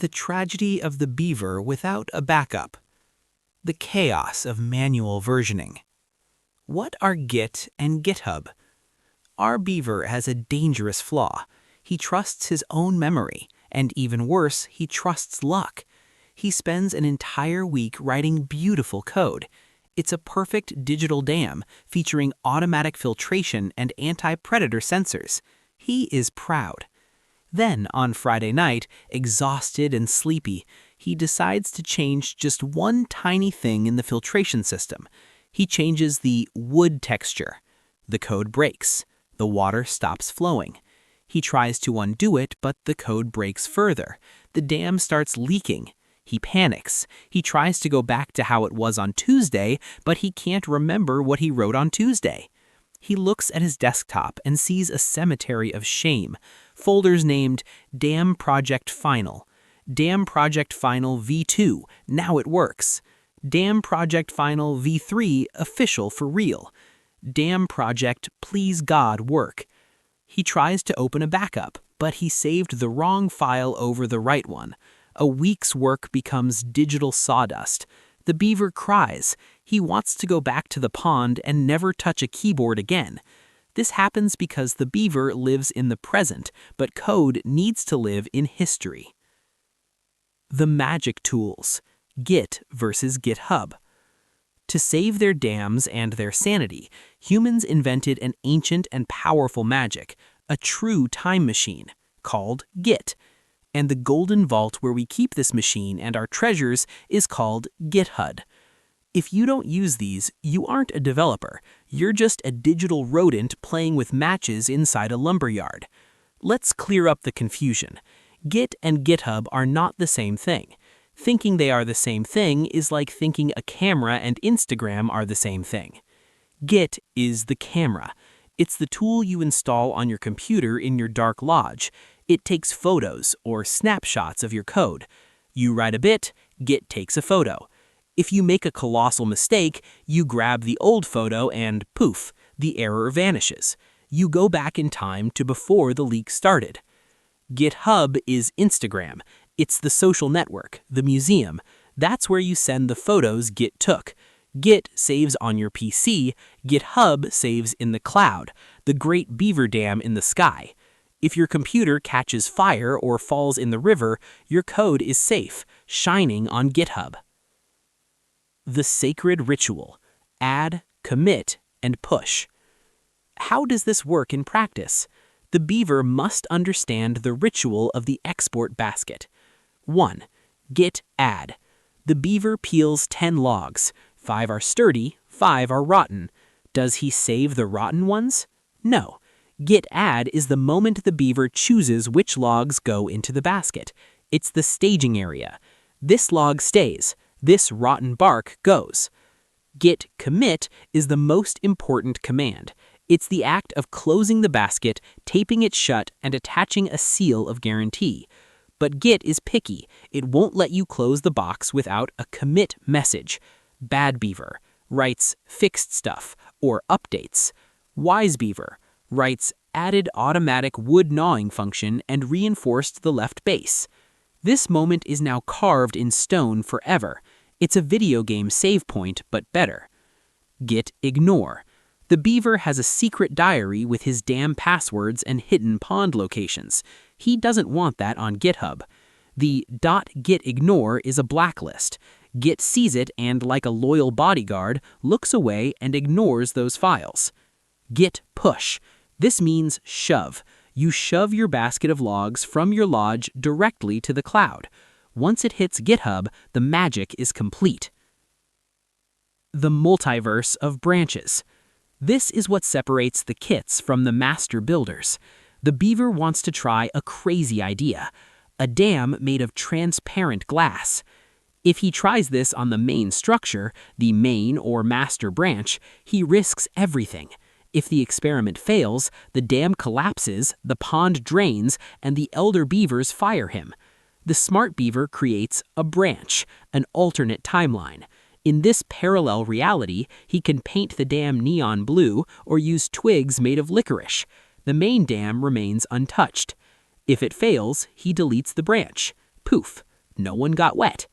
The tragedy of the Beaver without a backup. The chaos of manual versioning. What are Git and GitHub? Our Beaver has a dangerous flaw. He trusts his own memory, and even worse, he trusts luck. He spends an entire week writing beautiful code. It's a perfect digital dam featuring automatic filtration and anti-predator sensors. He is proud. Then, on Friday night, exhausted and sleepy, he decides to change just one tiny thing in the filtration system. He changes the wood texture. The code breaks. The water stops flowing. He tries to undo it, but the code breaks further. The dam starts leaking. He panics. He tries to go back to how it was on Tuesday, but he can't remember what he wrote on Tuesday. He looks at his desktop and sees a cemetery of shame. Folders named Dam Project Final, Dam Project Final V2, now it works. Dam Project Final V3, official for real. Dam Project Please God work. He tries to open a backup, but he saved the wrong file over the right one. A week's work becomes digital sawdust. The Beaver cries. He wants to go back to the pond and never touch a keyboard again. This happens because the Beaver lives in the present, but code needs to live in history. The magic tools. Git versus GitHub. To save their dams and their sanity, humans invented an ancient and powerful magic, a true time machine, called Git. And the golden vault where we keep this machine and our treasures is called GitHub. If you don't use these, you aren't a developer. You're just a digital rodent playing with matches inside a lumberyard. Let's clear up the confusion. Git and GitHub are not the same thing. Thinking they are the same thing is like thinking a camera and Instagram are the same thing. Git is the camera. It's the tool you install on your computer in your dark lodge. It takes photos or snapshots of your code. You write a bit, Git takes a photo. If you make a colossal mistake, you grab the old photo and poof, the error vanishes. You go back in time to before the leak started. GitHub is Instagram. It's the social network, the museum. That's where you send the photos Git took. Git saves on your PC, GitHub saves in the cloud, the great beaver dam in the sky. If your computer catches fire or falls in the river, your code is safe, shining on GitHub. The sacred ritual. Add, commit, and push. How does this work in practice? The Beaver must understand the ritual of the export basket. 1. Git add. The Beaver peels 10 logs. 5 are sturdy, 5 are rotten. Does he save the rotten ones? No. Git add is the moment the Beaver chooses which logs go into the basket. It's the staging area. This log stays. This rotten bark goes. Git commit is the most important command. It's the act of closing the basket, taping it shut, and attaching a seal of guarantee. But Git is picky. It won't let you close the box without a commit message. Bad Beaver writes fixed stuff or updates. Wise Beaver writes added automatic wood gnawing function and reinforced the left base. This moment is now carved in stone forever. It's a video game save point, but better. Git ignore. The Beaver has a secret diary with his dam passwords and hidden pond locations. He doesn't want that on GitHub. The .gitignore is a blacklist. Git sees it and, like a loyal bodyguard, looks away and ignores those files. Git push. This means shove. You shove your basket of logs from your lodge directly to the cloud. Once it hits GitHub, the magic is complete. The multiverse of branches. This is what separates the kits from the master builders. The Beaver wants to try a crazy idea, a dam made of transparent glass. If he tries this on the main structure, the main or master branch, he risks everything. If the experiment fails, the dam collapses, the pond drains, and the elder beavers fire him. The smart Beaver creates a branch, an alternate timeline. In this parallel reality, he can paint the dam neon blue or use twigs made of licorice. The main dam remains untouched. If it fails, he deletes the branch. Poof, No one got wet.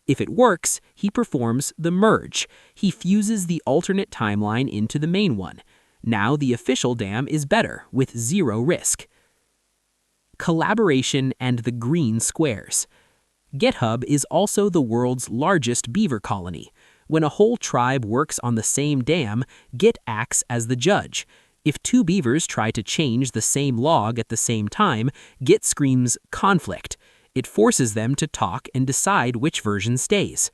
If it works, he performs the merge. He fuses the alternate timeline into the main one. Now the official dam is better, with zero risk. Collaboration and the green squares. GitHub is also the world's largest beaver colony. When a whole tribe works on the same dam, Git acts as the judge. If two beavers try to change the same log at the same time, Git screams conflict. It forces them to talk and decide which version stays.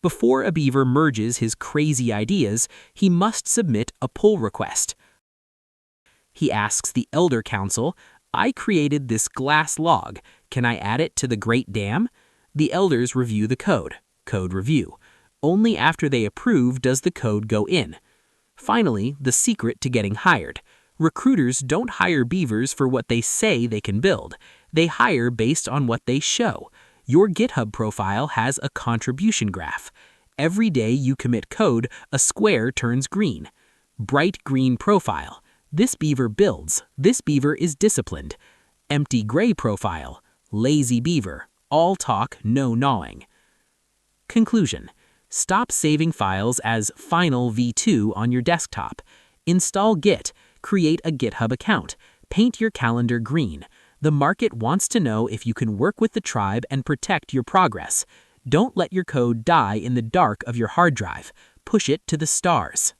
Before a beaver merges his crazy ideas, he must submit a pull request. He asks the Elder Council, "I created this glass log. Can I add it to the Great Dam?" The elders review the code. Code review. Only after they approve does the code go in. Finally, the secret to getting hired. Recruiters don't hire beavers for what they say they can build. They hire based on what they show. Your GitHub profile has a contribution graph. Every day you commit code, a square turns green. Bright green profile. This beaver builds. This beaver is disciplined. Empty gray profile. Lazy beaver. All talk, no gnawing. Conclusion. Stop saving files as final v2 on your desktop. Install Git. Create a GitHub account. Paint your calendar green. The market wants to know if you can work with the tribe and protect your progress. Don't let your code die in the dark of your hard drive. Push it to the stars.